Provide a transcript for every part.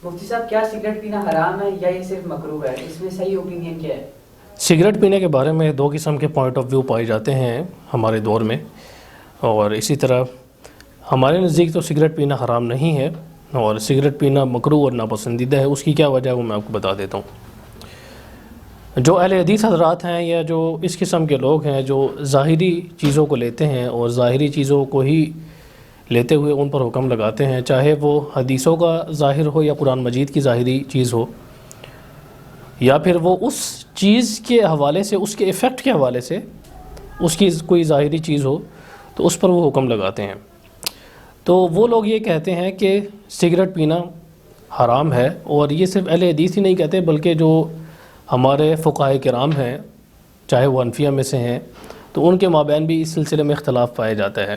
مفتی صاحب کیا سگریٹ پینا حرام ہے یا یہ صرف مکروہ ہے؟ اس میں صحیح اوپینین کیا ہے؟ سگریٹ پینے کے بارے میں دو قسم کے پوائنٹ آف ویو پائے جاتے ہیں ہمارے دور میں، اور اسی طرح ہمارے نزدیک تو سگریٹ پینا حرام نہیں ہے، اور سگریٹ پینا مکروہ اور ناپسندیدہ ہے۔ اس کی کیا وجہ ہے وہ میں آپ کو بتا دیتا ہوں۔ جو اہل حدیث حضرات ہیں یا جو اس قسم کے لوگ ہیں جو ظاہری چیزوں کو لیتے ہیں اور ظاہری چیزوں کو ہی لیتے ہوئے ان پر حکم لگاتے ہیں، چاہے وہ حدیثوں کا ظاہر ہو یا قرآن مجید کی ظاہری چیز ہو، یا پھر وہ اس چیز کے حوالے سے، اس کے ایفیکٹ کے حوالے سے اس کی کوئی ظاہری چیز ہو تو اس پر وہ حکم لگاتے ہیں۔ تو وہ لوگ یہ کہتے ہیں کہ سگریٹ پینا حرام ہے، اور یہ صرف اہل حدیث ہی نہیں کہتے بلکہ جو ہمارے فقہائے کرام ہیں، چاہے وہ حنفیہ میں سے ہیں، تو ان کے مابین بھی اس سلسلے میں اختلاف پایا جاتا ہے۔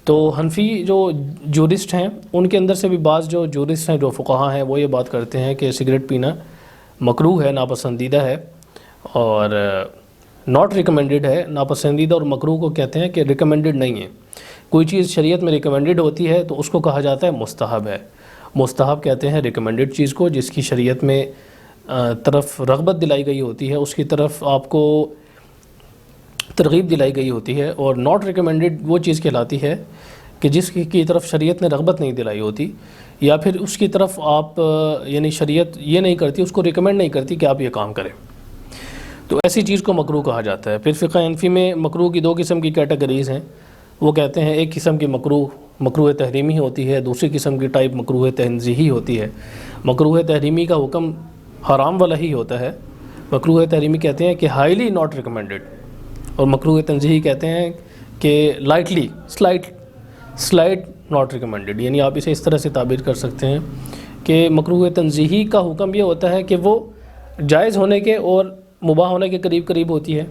تو حنفی جو جورسٹ ہیں ان کے اندر سے بھی بعض جو جورسٹ ہیں، جو فقہا ہیں، وہ یہ بات کرتے ہیں کہ سگریٹ پینا مکروہ ہے، ناپسندیدہ ہے، اور ناٹ ریکمینڈڈ ہے۔ ناپسندیدہ اور مکروہ کو کہتے ہیں کہ ریکمینڈڈ نہیں ہے۔ کوئی چیز شریعت میں ریکمینڈڈ ہوتی ہے تو اس کو کہا جاتا ہے مستحب ہے۔ مستحب کہتے ہیں ریکمینڈڈ چیز کو، جس کی شریعت میں طرف رغبت دلائی گئی ہوتی ہے، اس کی طرف آپ کو ترغیب دلائی گئی ہوتی ہے، اور ناٹ ریکمینڈڈ وہ چیز کہلاتی ہے کہ جس کی طرف شریعت نے رغبت نہیں دلائی ہوتی، یا پھر اس کی طرف آپ یعنی شریعت یہ نہیں کرتی، اس کو ریکمینڈ نہیں کرتی کہ آپ یہ کام کریں، تو ایسی چیز کو مکروہ کہا جاتا ہے۔ پھر فقہ حنفی میں مکروہ کی دو قسم کی کیٹیگریز ہیں۔ وہ کہتے ہیں ایک قسم کی مکروہ تحریمی ہوتی ہے، دوسری قسم کی ٹائپ مکروہ تنزیہی ہوتی ہے۔ مکروہ تحریمی کا حکم حرام والا ہی ہوتا ہے۔ مکروہ تحریمی کہتے ہیں کہ ہائیلی ناٹ ریکمینڈڈ، اور مکروہ تنزیہی کہتے ہیں کہ لائٹلی سلائٹ ناٹ ریکمینڈڈ۔ یعنی آپ اسے اس طرح سے تعبیر کر سکتے ہیں کہ مکروہ تنزیہی کا حکم یہ ہوتا ہے کہ وہ جائز ہونے کے اور مباح ہونے کے قریب قریب ہوتی ہے،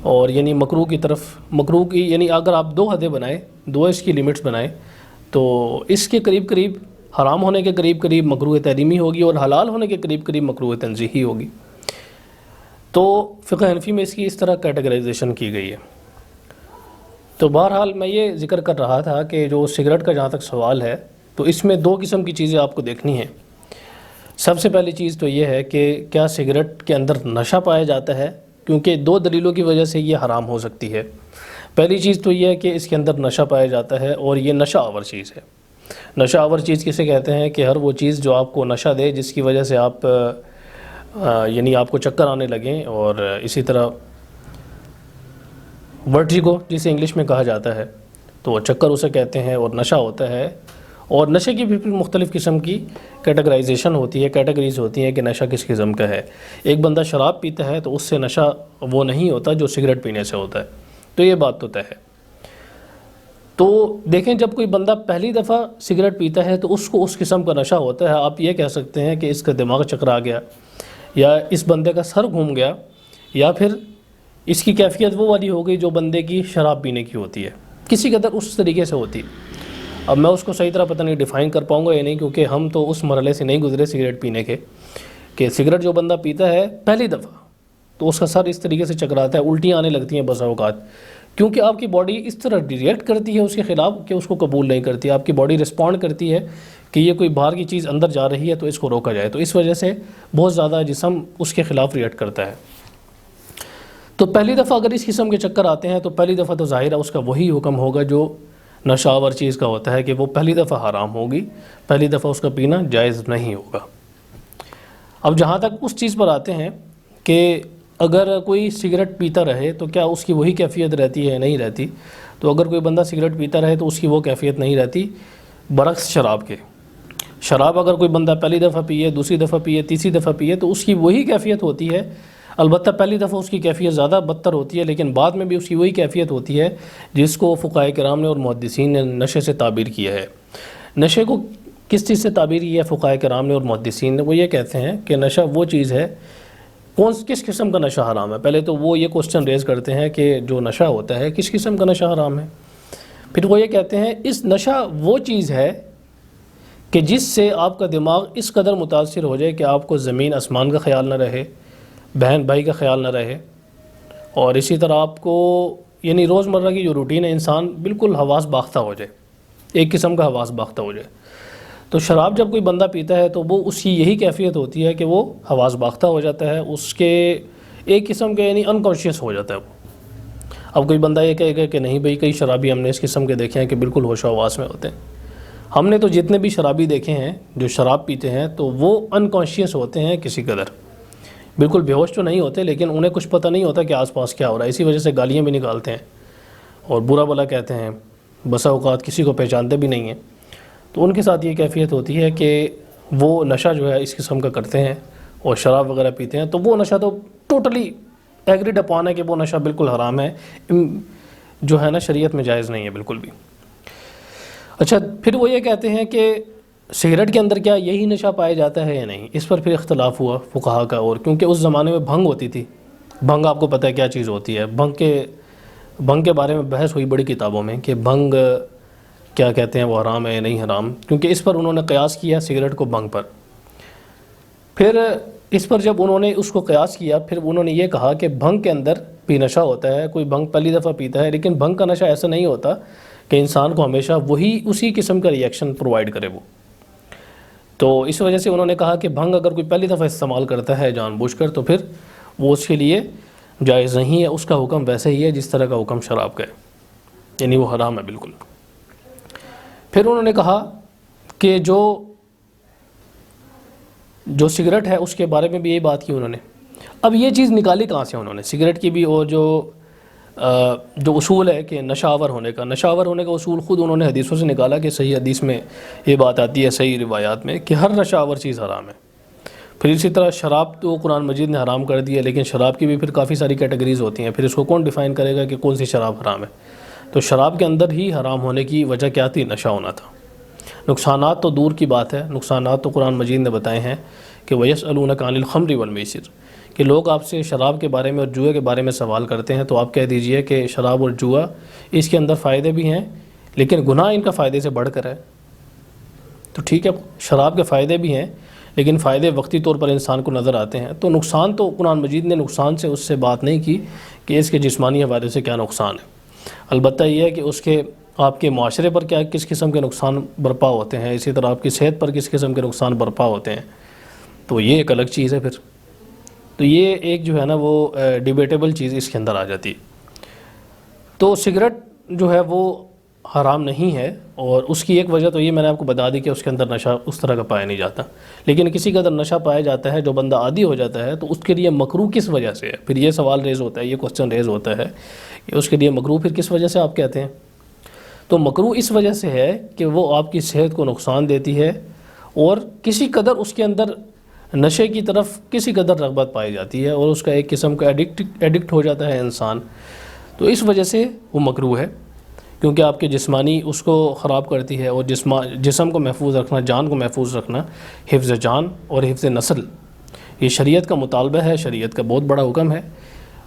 اور یعنی مکروہ کی طرف، مکروہ کی یعنی اگر آپ دو حدیں بنائیں، دو اس کی لمٹس بنائیں، تو اس کے قریب قریب حرام ہونے کے قریب قریب مکروہ تحریمی ہوگی، اور حلال ہونے کے قریب قریب مکروہ تنزیہی ہوگی۔ تو فقہ حنفی میں اس کی اس طرح کیٹیگرائزیشن کی گئی ہے۔ تو بہرحال میں یہ ذکر کر رہا تھا کہ جو سگریٹ کا جہاں تک سوال ہے، تو اس میں دو قسم کی چیزیں آپ کو دیکھنی ہیں۔ سب سے پہلی چیز تو یہ ہے کہ کیا سگریٹ کے اندر نشہ پایا جاتا ہے، کیونکہ دو دلیلوں کی وجہ سے یہ حرام ہو سکتی ہے۔ پہلی چیز تو یہ ہے کہ اس کے اندر نشہ پایا جاتا ہے، اور یہ نشہ آور چیز ہے۔ نشہ آور چیز کسے کہتے ہیں کہ ہر وہ چیز جو آپ کو نشہ دے، جس کی وجہ سے آپ یعنی آپ کو چکر آنے لگیں، اور اسی طرح ورٹیگو جسے انگلش میں کہا جاتا ہے، تو چکر اسے کہتے ہیں، اور نشہ ہوتا ہے۔ اور نشے کی بھی مختلف قسم کی کیٹیگرائزیشن ہوتی ہے، کیٹیگریز ہوتی ہیں کہ نشہ کس قسم کا ہے۔ ایک بندہ شراب پیتا ہے تو اس سے نشہ وہ نہیں ہوتا جو سگریٹ پینے سے ہوتا ہے، تو یہ بات تو طے ہے۔ تو دیکھیں، جب کوئی بندہ پہلی دفعہ سگریٹ پیتا ہے تو اس کو اس قسم کا نشہ ہوتا ہے۔ آپ یہ کہہ سکتے ہیں کہ اس کا دماغ چکرا گیا، یا اس بندے کا سر گھوم گیا، یا پھر اس کی کیفیت وہ والی ہو گئی جو بندے کی شراب پینے کی ہوتی ہے، کسی قدر اس طریقے سے ہوتی ہے۔ اب میں اس کو صحیح طرح پتہ نہیں ڈیفائن کر پاؤں گا یا نہیں، کیونکہ ہم تو اس مرحلے سے نہیں گزرے سگریٹ پینے کے، کہ سگریٹ جو بندہ پیتا ہے پہلی دفعہ تو اس کا سر اس طریقے سے چکراتا ہے، الٹیاں آنے لگتی ہیں بسا اوقات، کیونکہ آپ کی باڈی اس طرح ریئیکٹ کرتی ہے اس کے خلاف کہ اس کو قبول نہیں کرتی۔ آپ کی باڈی رسپونڈ کرتی ہے کہ یہ کوئی باہر کی چیز اندر جا رہی ہے تو اس کو روکا جائے، تو اس وجہ سے بہت زیادہ جسم اس کے خلاف ریئیکٹ کرتا ہے۔ تو پہلی دفعہ اگر اس قسم کے چکر آتے ہیں تو پہلی دفعہ تو ظاہر ہے اس کا وہی حکم ہوگا جو نشہ آور چیز کا ہوتا ہے، کہ وہ پہلی دفعہ حرام ہوگی، پہلی دفعہ اس کا پینا جائز نہیں ہوگا۔ اب جہاں تک اس چیز پر آتے ہیں کہ اگر کوئی سگریٹ پیتا رہے تو کیا اس کی وہی کیفیت رہتی ہے؟ نہیں رہتی۔ تو اگر کوئی بندہ سگریٹ پیتا رہے تو اس کی وہ کیفیت نہیں رہتی، برعکس شراب کے۔ شراب اگر کوئی بندہ پہلی دفعہ پیے، دوسری دفعہ پیے، تیسری دفعہ پیے تو اس کی وہی کیفیت ہوتی ہے، البتہ پہلی دفعہ اس کی کیفیت زیادہ بدتر ہوتی ہے، لیکن بعد میں بھی اس کی وہی کیفیت ہوتی ہے جس کو فقہائے کرام نے اور محدثین نے نشے سے تعبیر کیا ہے۔ نشے کو کس چیز سے تعبیر کیا ہے فقہائے کرام نے اور محدثین نے؟ وہ یہ کہتے ہیں کہ نشہ وہ چیز ہے، کس قسم کا نشہ حرام ہے؟ پہلے تو وہ یہ کوسچن ریز کرتے ہیں کہ جو نشہ ہوتا ہے کس قسم کا نشہ حرام ہے؟ پھر وہ یہ کہتے ہیں اس نشہ وہ چیز ہے کہ جس سے آپ کا دماغ اس قدر متاثر ہو جائے کہ آپ کو زمین آسمان کا خیال نہ رہے، بہن بھائی کا خیال نہ رہے، اور اسی طرح آپ کو یعنی روزمرہ کی جو روٹین ہے انسان بالکل حواس باختہ ہو جائے، ایک قسم کا حواس باختہ ہو جائے۔ تو شراب جب کوئی بندہ پیتا ہے تو وہ اس کی یہی کیفیت ہوتی ہے کہ وہ حواس باختہ ہو جاتا ہے، اس کے ایک قسم کے یعنی انکانشیس ہو جاتا ہے وہ۔ اب کوئی بندہ یہ کہے گا کہ نہیں بھئی، کئی شرابی ہم نے اس قسم کے دیکھے ہیں کہ بالکل ہوش و حواس میں ہوتے ہیں۔ ہم نے تو جتنے بھی شرابی دیکھے ہیں جو شراب پیتے ہیں تو وہ انکانشیس ہوتے ہیں کسی قدر، بالکل بے ہوش تو نہیں ہوتے، لیکن انہیں کچھ پتہ نہیں ہوتا کہ آس پاس کیا ہو رہا ہے، اسی وجہ سے گالیاں بھی نکالتے ہیں اور برا بھلا کہتے ہیں، بسا اوقات کسی کو پہچانتے بھی نہیں ہیں۔ تو ان کے ساتھ یہ کیفیت ہوتی ہے کہ وہ نشہ جو ہے اس قسم کا کرتے ہیں اور شراب وغیرہ پیتے ہیں، تو وہ نشہ تو ٹوٹلی ایگریڈ اپون ہے کہ وہ نشہ بالکل حرام ہے، جو ہے نا شریعت میں جائز نہیں ہے بالکل بھی۔ اچھا، پھر وہ یہ کہتے ہیں کہ سگریٹ کے اندر کیا یہی نشہ پایا جاتا ہے یا نہیں، اس پر پھر اختلاف ہوا فقہا کا، اور کیونکہ اس زمانے میں بھنگ ہوتی تھی۔ بھنگ آپ کو پتہ ہے کیا چیز ہوتی ہے، بھنگ کے بارے میں بحث ہوئی بڑی کتابوں میں کہ بھنگ کیا کہتے ہیں، وہ حرام ہے یا نہیں حرام، کیونکہ اس پر انہوں نے قیاس کیا سگریٹ کو بھنگ پر۔ پھر اس پر جب انہوں نے اس کو قیاس کیا، پھر انہوں نے یہ کہا کہ بھنگ کے اندر بھی نشہ ہوتا ہے، کوئی بھنگ پہلی دفعہ پیتا ہے، لیکن بھنگ کا نشہ ایسا نہیں ہوتا کہ انسان کو ہمیشہ اسی قسم کا ریئیکشن پرووائڈ کرے وہ۔ تو اس وجہ سے انہوں نے کہا کہ بھنگ اگر کوئی پہلی دفعہ استعمال کرتا ہے جان بوجھ کر، تو پھر وہ اس کے لیے جائز نہیں ہے، اس کا حکم ویسے ہی ہے جس طرح کا حکم شراب کا ہے، یعنی وہ حرام ہے بالکل۔ پھر انہوں نے کہا کہ جو سگریٹ ہے اس کے بارے میں بھی یہی بات کی انہوں نے۔ اب یہ چیز نکالی کہاں سے انہوں نے، سگریٹ کی بھی، اور جو اصول ہے کہ نشہ آور ہونے کا اصول خود انہوں نے حدیثوں سے نکالا کہ صحیح حدیث میں یہ بات آتی ہے، صحیح روایات میں، کہ ہر نشہ آور چیز حرام ہے۔ پھر اسی طرح شراب تو قرآن مجید نے حرام کر دی ہے، لیکن شراب کی بھی پھر کافی ساری کیٹیگریز ہوتی ہیں، پھر اس کو کون ڈیفائن کرے گا کہ کون سی شراب حرام ہے۔ تو شراب کے اندر ہی حرام ہونے کی وجہ کیا تھی، نشہ ہونا تھا۔ نقصانات تو دور کی بات ہے، نقصانات تو قرآن مجید نے بتائے ہیں کہ وَيَسْأَلُونَكَ عَنِ الْخَمْرِ وَالْمَيْسِرِ، کہ لوگ آپ سے شراب کے بارے میں اور جوئے کے بارے میں سوال کرتے ہیں، تو آپ کہہ دیجئے کہ شراب اور جوا اس کے اندر فائدے بھی ہیں، لیکن گناہ ان کا فائدے سے بڑھ کر ہے۔ تو ٹھیک ہے، شراب کے فائدے بھی ہیں، لیکن فائدے وقتی طور پر انسان کو نظر آتے ہیں، تو نقصان تو قرآن مجید نے نقصان سے اس سے بات نہیں کی کہ اس کے جسمانی حوالے سے کیا نقصان ہے۔ البتہ یہ ہے کہ اس کے آپ کے معاشرے پر کس قسم کے نقصان برپا ہوتے ہیں، اسی طرح آپ کی صحت پر کس قسم کے نقصان برپا ہوتے ہیں، تو یہ ایک الگ چیز ہے۔ پھر تو یہ ایک جو ہے نا وہ ڈیبیٹیبل چیز اس کے اندر آ جاتی ہے۔ تو سگریٹ جو ہے وہ حرام نہیں ہے، اور اس کی ایک وجہ تو یہ میں نے آپ کو بتا دی کہ اس کے اندر نشہ اس طرح کا پایا نہیں جاتا، لیکن کسی کا اندر نشہ پایا جاتا ہے جو بندہ عادی ہو جاتا ہے، تو اس کے لیے مکروہ کس وجہ سے ہے، پھر یہ سوال ریز ہوتا ہے، یہ کوسچن ریز ہوتا ہے کہ اس کے لیے مکروہ پھر کس وجہ سے آپ کہتے ہیں۔ تو مکروہ اس وجہ سے ہے کہ وہ آپ کی صحت کو نقصان دیتی ہے، اور کسی قدر اس کے اندر نشے کی طرف کسی قدر رغبت پائی جاتی ہے، اور اس کا ایک قسم کا ایڈکٹ ہو جاتا ہے انسان، تو اس وجہ سے وہ مکروہ ہے، کیونکہ آپ کے جسمانی اس کو خراب کرتی ہے، اور جسم کو محفوظ رکھنا، جان کو محفوظ رکھنا، حفظ جان اور حفظ نسل، یہ شریعت کا مطالبہ ہے، شریعت کا بہت بڑا حکم ہے۔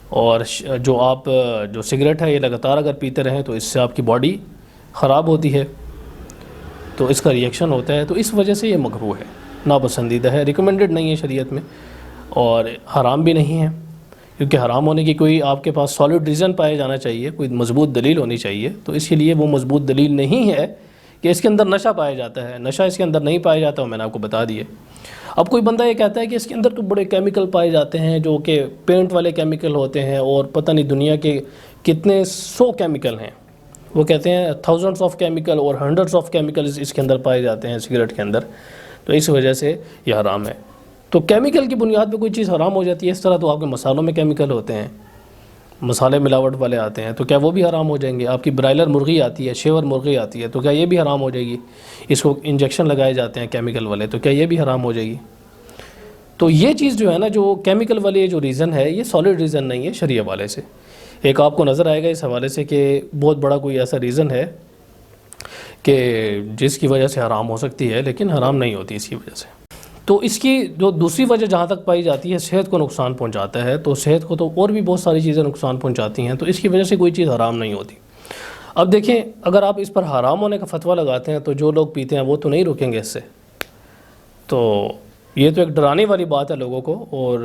اور جو سگریٹ ہے یہ لگاتار اگر پیتے رہیں تو اس سے آپ کی باڈی خراب ہوتی ہے، تو اس کا ریئیکشن ہوتا ہے، تو اس وجہ سے یہ مکروہ ہے، ناپسندیدہ ہے، ریکمینڈڈ نہیں ہے شریعت میں، اور حرام بھی نہیں ہے، کیونکہ حرام ہونے کی کوئی آپ کے پاس سالڈ ریزن پایا جانا چاہیے، کوئی مضبوط دلیل ہونی چاہیے، تو اس کے لیے وہ مضبوط دلیل نہیں ہے کہ اس کے اندر نشہ پایا جاتا ہے، نشہ اس کے اندر نہیں پایا جاتا، میں نے آپ کو بتا دیے۔ اب کوئی بندہ یہ کہتا ہے کہ اس کے اندر تو بڑے کیمیکل پائے جاتے ہیں جو کہ پینٹ والے کیمیکل ہوتے ہیں، اور پتہ نہیں دنیا کے کتنے 100 کیمیکل ہیں، وہ کہتے ہیں تھاؤزنڈس آف کیمیکل اور ہنڈریڈس آف کیمیکلز اس کے اندر پائے جاتے ہیں سگریٹ کے اندر، تو اس وجہ سے یہ حرام ہے۔ تو کیمیکل کی بنیاد پہ کوئی چیز حرام ہو جاتی ہے، اس طرح تو آپ کے مسالوں میں کیمیکل ہوتے ہیں، مسالے ملاوٹ والے آتے ہیں، تو کیا وہ بھی حرام ہو جائیں گے؟ آپ کی برائلر مرغی آتی ہے، شیور مرغی آتی ہے، تو کیا یہ بھی حرام ہو جائے گی؟ اس کو انجیکشن لگائے جاتے ہیں کیمیکل والے، تو کیا یہ بھی حرام ہو جائے گی؟ تو یہ چیز جو ہے نا، جو کیمیکل والی جو ریزن ہے، یہ سالڈ ریزن نہیں ہے شرعی حوالے سے۔ ایک آپ کو نظر آئے گا اس حوالے سے کہ بہت بڑا کوئی ایسا ریزن ہے کہ جس کی وجہ سے حرام ہو سکتی ہے، لیکن حرام نہیں ہوتی اس کی وجہ سے۔ تو اس کی جو دوسری وجہ جہاں تک پائی جاتی ہے، صحت کو نقصان پہنچاتا ہے، تو صحت کو تو اور بھی بہت ساری چیزیں نقصان پہنچاتی ہیں، تو اس کی وجہ سے کوئی چیز حرام نہیں ہوتی۔ اب دیکھیں، اگر آپ اس پر حرام ہونے کا فتویٰ لگاتے ہیں تو جو لوگ پیتے ہیں وہ تو نہیں رکیں گے اس سے، تو یہ تو ایک ڈرانے والی بات ہے لوگوں کو، اور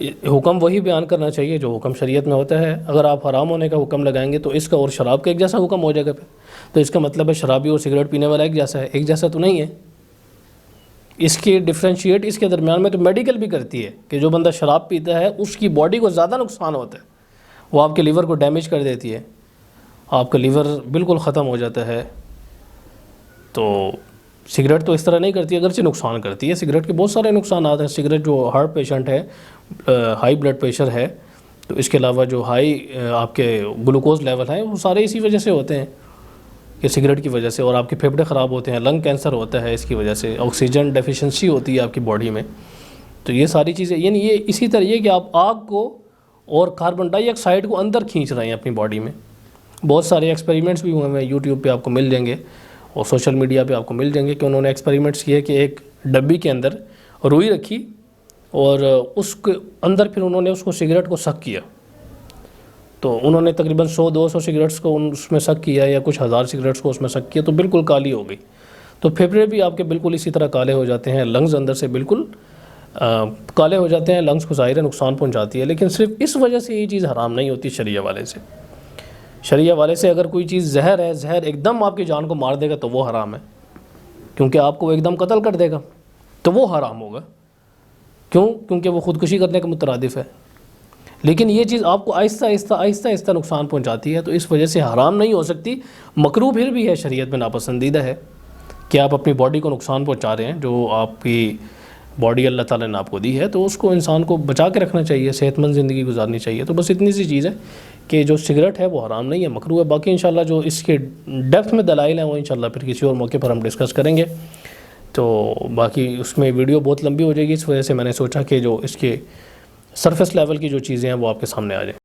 حکم وہی بیان کرنا چاہیے جو حکم شریعت میں ہوتا ہے. اگر آپ حرام ہونے کا حکم لگائیں گے تو اس کا اور شراب کا ایک جیسا حکم ہو جائے گا پھر. تو اس کا مطلب ہے شرابی اور سگریٹ پینے والا ایک جیسا ہے؟ ایک جیسا تو نہیں ہے. اس کی ڈفرینشیٹ اس کے درمیان میں تو میڈیکل بھی کرتی ہے کہ جو بندہ شراب پیتا ہے اس کی باڈی کو زیادہ نقصان ہوتا ہے. وہ آپ کے لیور کو ڈیمیج کر دیتی ہے, آپ کا لیور بالکل ختم ہو جاتا ہے. تو سگریٹ تو اس طرح نہیں کرتی, اگرچہ نقصان کرتی ہے. سگریٹ کے بہت سارے نقصانات ہیں. سگریٹ جو ہارٹ پیشنٹ ہے, ہائی بلڈ پریشر ہے, تو اس کے علاوہ جو ہائی آپ کے گلوکوز لیول ہیں وہ سارے اسی وجہ سے ہوتے ہیں کہ سگریٹ کی وجہ سے. اور آپ کے پھیپھڑے خراب ہوتے ہیں, لنگ کینسر ہوتا ہے اس کی وجہ سے, آکسیجن ڈیفیشنسی ہوتی ہے آپ کی باڈی میں. تو یہ ساری چیزیں یعنی یہ اسی طرح یہ کہ آپ آگ کو اور کاربن ڈائی آکسائڈ کو اندر کھینچ رہے ہیں اپنی باڈی میں. بہت سارے ایکسپیریمنٹس بھی ہوئے ہیں, یوٹیوب پہ آپ کو مل جائیں گے اور سوشل میڈیا پہ آپ کو مل جائیں گے کہ انہوں نے ایکسپیریمنٹس کیے کہ ایک ڈبی کے اندر روئی رکھی اور اس کے اندر پھر انہوں نے اس کو سگریٹ کو سک کیا. تو انہوں نے تقریباً 100-200 سگریٹس کو اس میں سک کیا یا کچھ ہزار سگریٹس کو اس میں سک کیا, تو بالکل کالی ہو گئی. تو پھیپھڑے بھی آپ کے بالکل اسی طرح کالے ہو جاتے ہیں, لنگز اندر سے بالکل کالے ہو جاتے ہیں. لنگز کو ظاہر نقصان پہنچاتی ہے, لیکن صرف اس وجہ سے یہ چیز حرام نہیں ہوتی شریعہ والے سے. شریعہ والے سے اگر کوئی چیز زہر ہے, زہر ایک دم آپ کی جان کو مار دے گا تو وہ حرام ہے, کیونکہ آپ کو ایک دم قتل کر دے گا تو وہ حرام ہوگا. کیوں؟ کیونکہ وہ خودکشی کرنے کا مترادف ہے. لیکن یہ چیز آپ کو آہستہ آہستہ نقصان پہنچاتی ہے, تو اس وجہ سے حرام نہیں ہو سکتی. مکروہ پھر بھی ہے, شریعت میں ناپسندیدہ ہے کہ آپ اپنی باڈی کو نقصان پہنچا رہے ہیں. جو آپ کی باڈی اللہ تعالیٰ نے آپ کو دی ہے تو اس کو انسان کو بچا کے رکھنا چاہیے, صحت مند زندگی گزارنی چاہیے. تو بس اتنی سی چیز ہے کہ جو سگریٹ ہے وہ حرام نہیں ہے, مکروہ ہے. باقی انشاءاللہ جو اس کے ڈیپتھ میں دلائل ہیں وہ انشاءاللہ پھر کسی اور موقع پر ہم ڈسکس کریں گے. تو باقی اس میں ویڈیو بہت لمبی ہو جائے گی, اس وجہ سے میں نے سوچا کہ جو اس کے سرفیس لیول کی جو چیزیں ہیں وہ آپ کے سامنے آ جائیں.